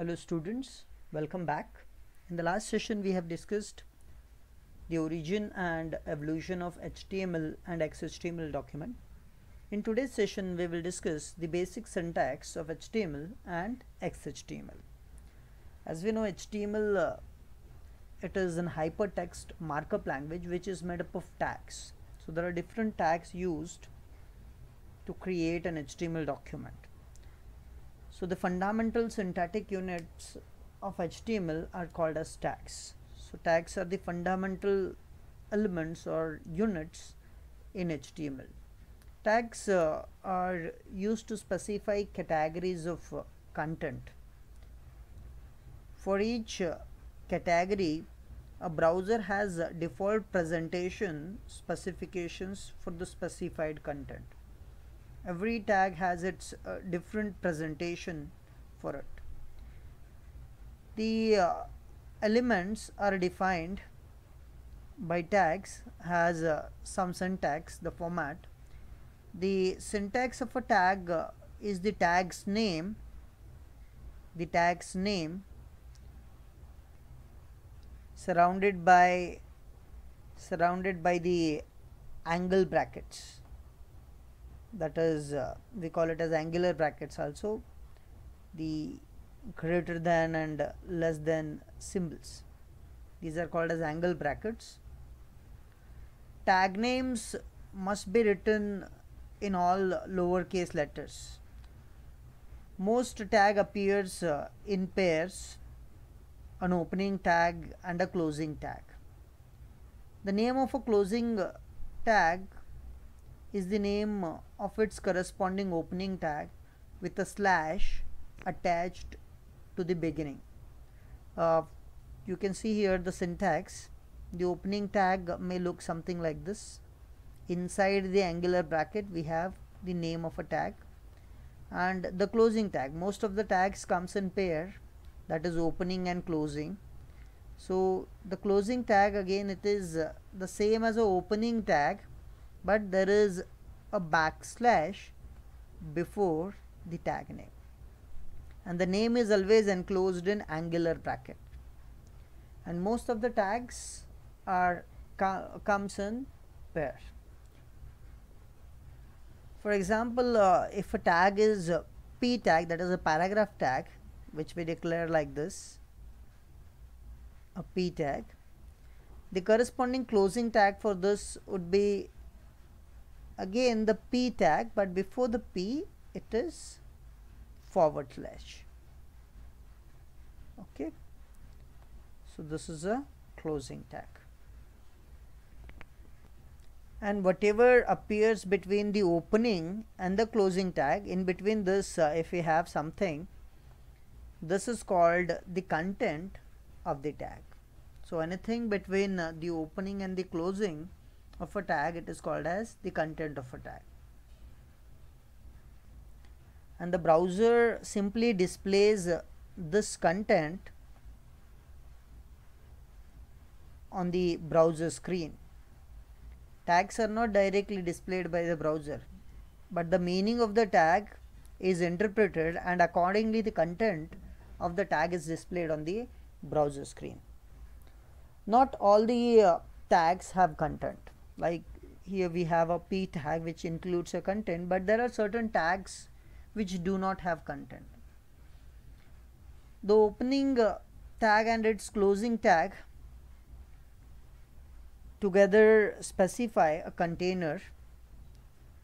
Hello students, welcome back. In the last session we have discussed the origin and evolution of HTML and XHTML document. In today's session we will discuss the basic syntax of HTML and XHTML. As we know, HTML it is an hypertext markup language which is made up of tags. So there are different tags used to create an HTML document. So the fundamental syntactic units of HTML are called as tags. So tags are the fundamental elements or units in HTML. Tags are used to specify categories of content. For each category, a browser has default presentation specifications for the specified content. Every tag has its different presentation for it. The elements are defined by tags, has some syntax, the format. The syntax of a tag is the tag's name, surrounded by the angle brackets. That is, we call it as angular brackets also, the greater than and less than symbols. These are called as angle brackets. Tag names must be written in all lowercase letters. Most tag appears in pairs, an opening tag and a closing tag. The name of a closing tag is the name of its corresponding opening tag with a slash attached to the beginning. You can see here the syntax. The opening tag may look something like this. Inside the angular bracket we have the name of a tag, and the closing tag. Most of the tags comes in pair, that is opening and closing. So the closing tag, again, it is the same as a opening tag, but there is a backslash before the tag name, and the name is always enclosed in angular bracket. And most of the tags are comes in pair. For example, if a tag is p tag, that is a paragraph tag, which we declare like this, a p tag, the corresponding closing tag for this would be again the p tag, but before the p it is forward slash. Okay, so this is a closing tag, and whatever appears between the opening and the closing tag, in between this, if we have something, this is called the content of the tag. So anything between the opening and the closing of a tag, it is called as the content of a tag. And the browser simply displays this content on the browser screen. Tags are not directly displayed by the browser, but the meaning of the tag is interpreted, and accordingly the content of the tag is displayed on the browser screen. Not all the tags have content. Like here we have a p tag which includes a content, but there are certain tags which do not have content. The opening tag and its closing tag together specify a container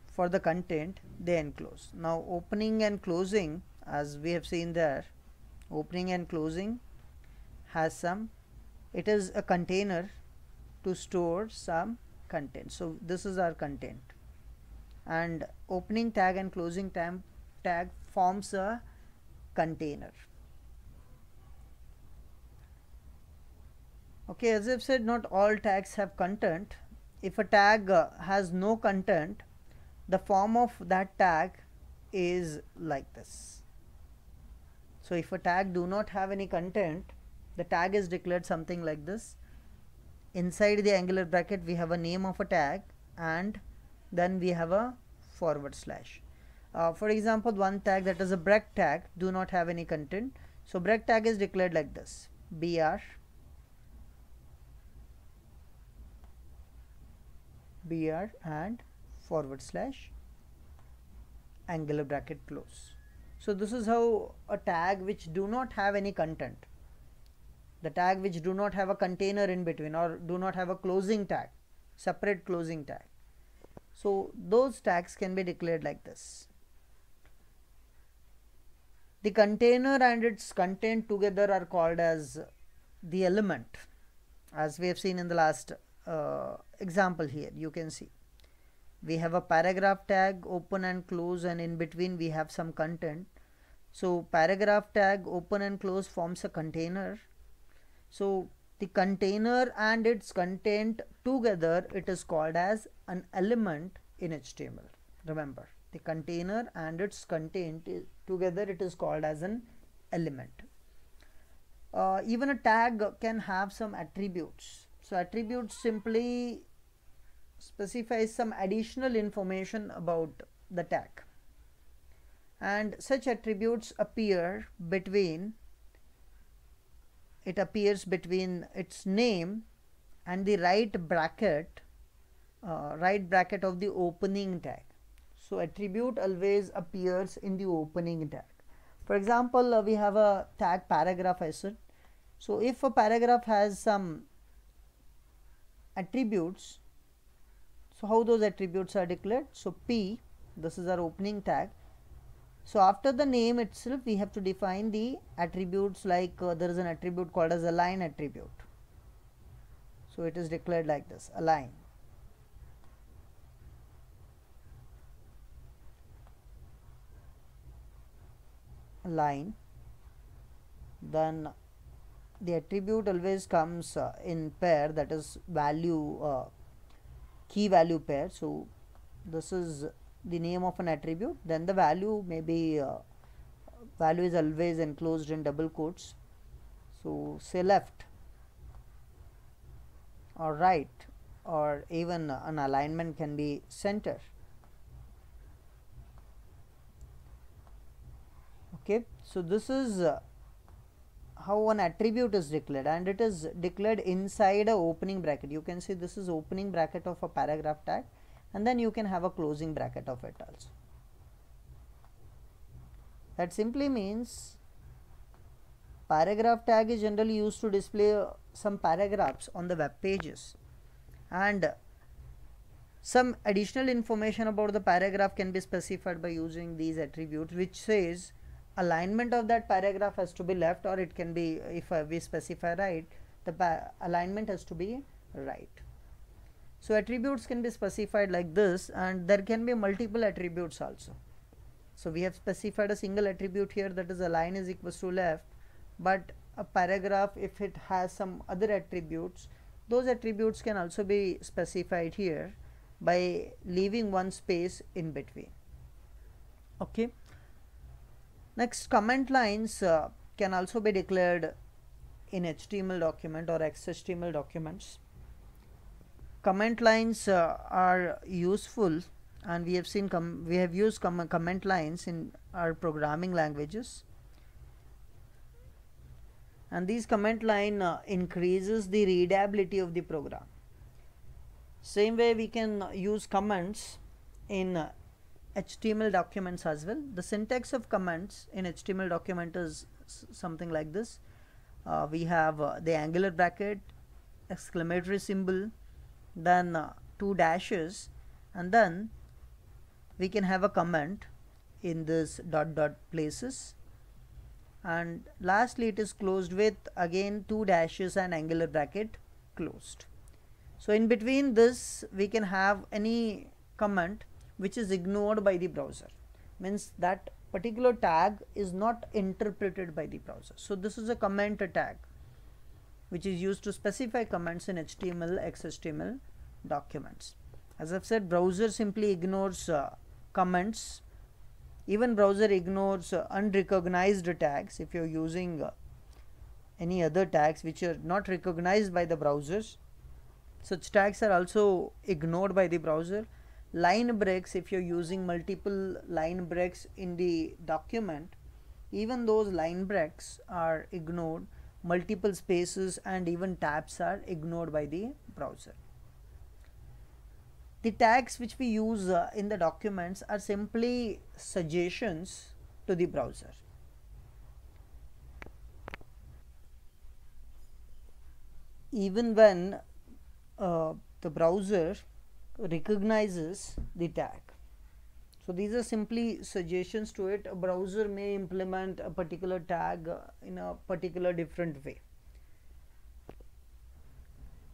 for the content they enclose. Now opening and closing, as we have seen there, opening and closing has some, it is a container to store some content. So this is our content, and opening tag and closing tag forms a container. Okay, as I've said, not all tags have content. If a tag has no content, the form of that tag is like this. So if a tag do not have any content, the tag is declared something like this. Inside the angular bracket we have a name of a tag, and then we have a forward slash. For example, one tag, that is a break tag, do not have any content. So break tag is declared like this: br and / angular bracket close. So this is how a tag which do not have any content, the tag which do not have a container in between or do not have a closing tag, separate closing tag. So those tags can be declared like this. The container and its content together are called as the element, as we have seen in the last example. Here you can see we have a paragraph tag, open and close, and in between we have some content. So paragraph tag, open and close, forms a container. So the container and its content together, it is called as an element in HTML. Remember, the container and its content together, it is called as an element. Even a tag can have some attributes. So attributes simply specifies some additional information about the tag, and such attributes appears between its name and the right bracket of the opening tag. So attribute always appears in the opening tag. For example, we have a tag paragraph, I said. So if a paragraph has some attributes, so how those attributes are declared? So P, this is our opening tag. So after the name itself, we have to define the attributes, like there is an attribute called as align attribute. So it is declared like this: align. Align. Then the attribute always comes in pair, that is value key value pair. So this is the name of an attribute, then the value may be value is always enclosed in double quotes. So say left or right, or even an alignment can be center. Okay, so this is how an attribute is declared, and it is declared inside a opening bracket. You can see this is opening bracket of a paragraph tag, and then you can have a closing bracket of it also. That simply means paragraph tag is generally used to display some paragraphs on the web pages, and some additional information about the paragraph can be specified by using these attributes, which says alignment of that paragraph has to be left, or it can be, if we specify right, the alignment has to be right. So attributes can be specified like this, and there can be multiple attributes also. So we have specified a single attribute here, that is align is equals to left, but a paragraph, if it has some other attributes, those attributes can also be specified here by leaving one space in between. Okay. Next, comment lines can also be declared in HTML document or XHTML documents. Comment lines are useful, and we have seen we have used comment lines in our programming languages, and these comment line increases the readability of the program. Same way we can use comments in HTML documents as well. The syntax of comments in HTML document is something like this. We have the angular bracket, exclamatory symbol, then two dashes, and then we can have a comment in this dot dot places, and lastly it is closed with again two dashes and angular bracket closed. So in between this we can have any comment which is ignored by the browser, means that particular tag is not interpreted by the browser. So this is a comment tag which is used to specify comments in HTML, XHTML documents. As I've said, browser simply ignores comments. Even browser ignores unrecognized tags. If you're using any other tags which are not recognized by the browsers, such tags are also ignored by the browser. Line breaks, if you're using multiple line breaks in the document, even those line breaks are ignored, multiple spaces and even tabs are ignored by the browser. The tags which we use in the documents are simply suggestions to the browser. Even when the browser recognizes the tag. So these are simply suggestions to it. A browser may implement a particular tag in a particular different way.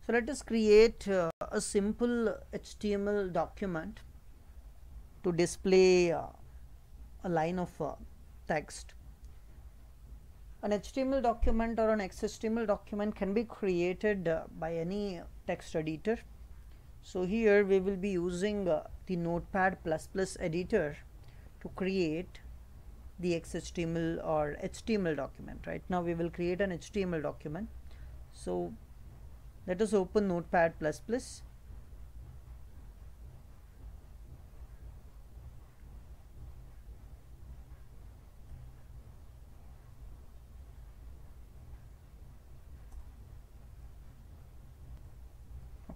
So let us create a simple HTML document to display a line of text. An HTML document or an XHTML document can be created by any text editor. So here we will be using the Notepad++ editor to create the XHTML or HTML document. Right now we will create an HTML document. So let us open Notepad++.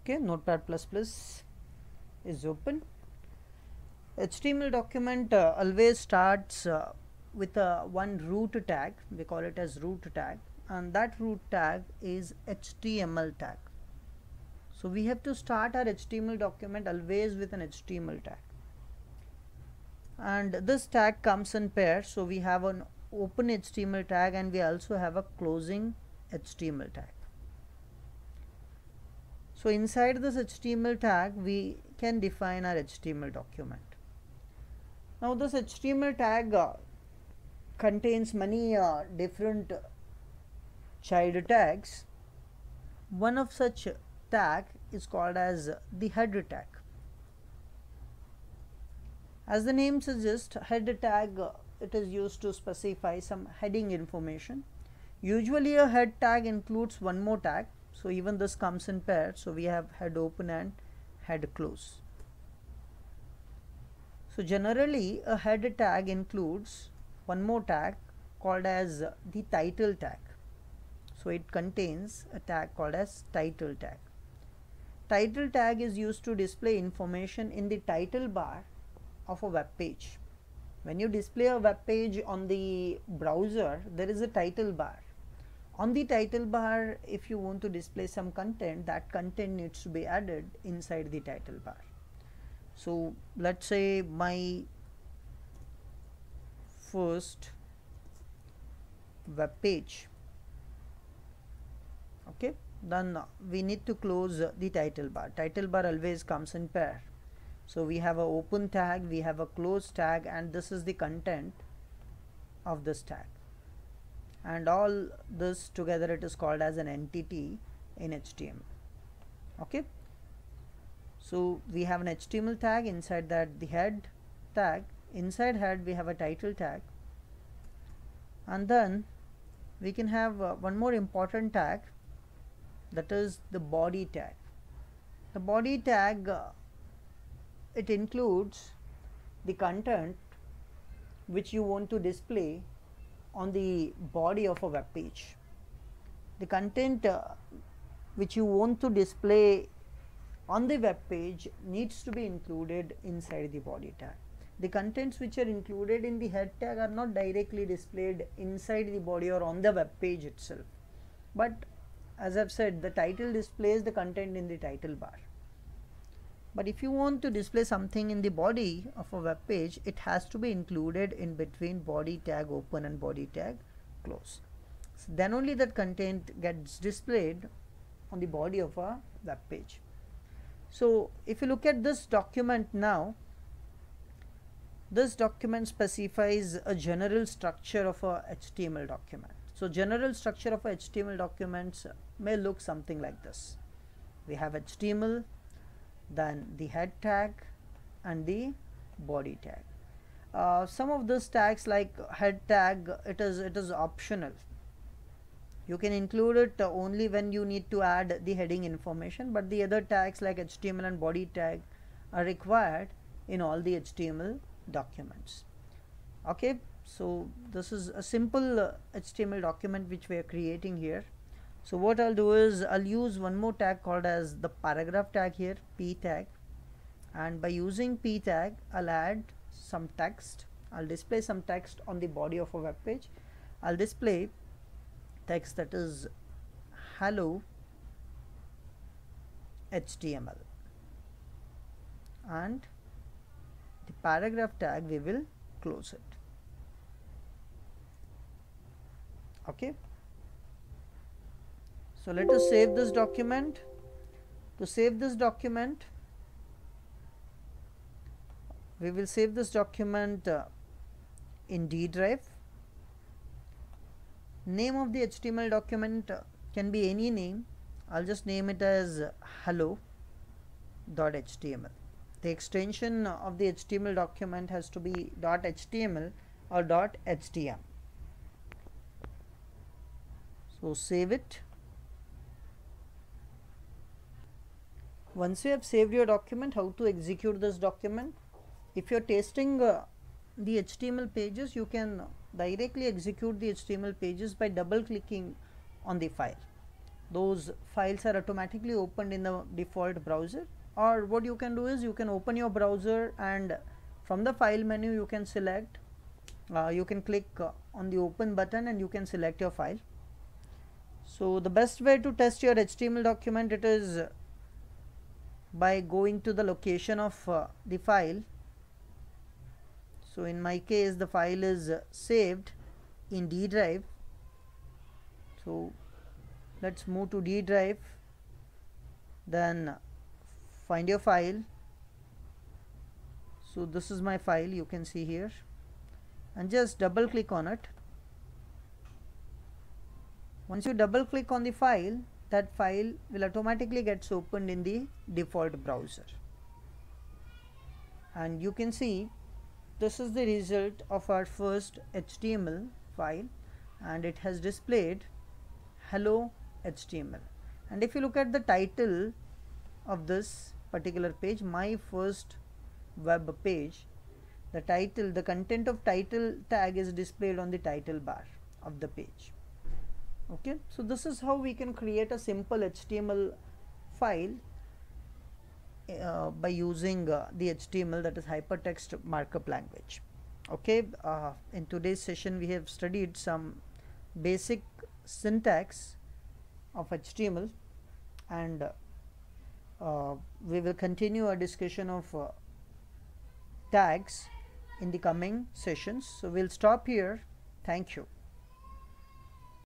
Okay, Notepad++ is open. HTML document always starts with one root tag. We call it as root tag, and that root tag is HTML tag. So we have to start our HTML document always with an HTML tag, and this tag comes in pairs. So we have an open HTML tag and we also have a closing HTML tag. So inside this HTML tag we can define our HTML document. Now this HTML tag contains many different child tags. One of such tag is called as the head tag. As the name suggests, head tag it is used to specify some heading information. Usually a head tag includes one more tag. So even this comes in pairs. So we have head open and head close. So generally a head tag includes one more tag called as the title tag. So it contains a tag called as title tag. Title tag is used to display information in the title bar of a web page. When you display a web page on the browser, there is a title bar. On the title bar, if you want to display some content, that content needs to be added inside the title bar. So let's say my first web page. Okay, then we need to close the title bar. Title bar always comes in pair. So we have a open tag, we have a close tag, and this is the content of this tag. And all this together it is called as an entity in HTML. Okay, so we have an HTML tag, inside that the head tag, inside head we have a title tag, and then we can have one more important tag, that is the body tag. The body tag it includes the content which you want to display on the body of a web page. The content which you want to display on the web page needs to be included inside the body tag. The contents which are included in the head tag are not directly displayed inside the body or on the web page itself, but as I've said, the title displays the content in the title bar. But if you want to display something in the body of a web page, it has to be included in between body tag open and body tag close. So then only that content gets displayed on the body of a web page. So if you look at this document now, this document specifies a general structure of a HTML document. So general structure of a HTML documents may look something like this. We have HTML, then the head tag and the body tag. Some of these tags like head tag, it is optional. You can include it only when you need to add the heading information, but the other tags like HTML and body tag are required in all the HTML documents. Okay, So this is a simple HTML document which we are creating here. So what I'll do is I'll use one more tag called as the paragraph tag here, p tag, and by using p tag I'll add some text. I'll display some text on the body of a web page. I'll display text that is hello HTML, and the paragraph tag we will close it. Okay, so let us save this document. To save this document, we will save this document in D drive. Name of the HTML document can be any name. I'll just name it as hello.html. The extension of the HTML document has to be .html or .htm. So save it. Once you have saved your document, how to execute this document? If you're testing the HTML pages, you can directly execute the HTML pages by double clicking on the file. Those files are automatically opened in the default browser, or what you can do is you can open your browser and from the file menu you can select, you can click on the open button and you can select your file. So the best way to test your HTML document, it is by going to the location of the file. So in my case the file is saved in D drive. So let's move to D drive, then find your file. So this is my file, you can see here, and just double click on it. Once you double click on the file, that file will automatically gets opened in the default browser, and you can see this is the result of our first HTML file, and it has displayed hello HTML. And if you look at the title of this particular page, my first web page, the title, the content of title tag is displayed on the title bar of the page. Okay, so this is how we can create a simple HTML file by using the HTML, that is hypertext markup language. Okay, in today's session we have studied some basic syntax of HTML, and we will continue our discussion of tags in the coming sessions. So we'll stop here. Thank you.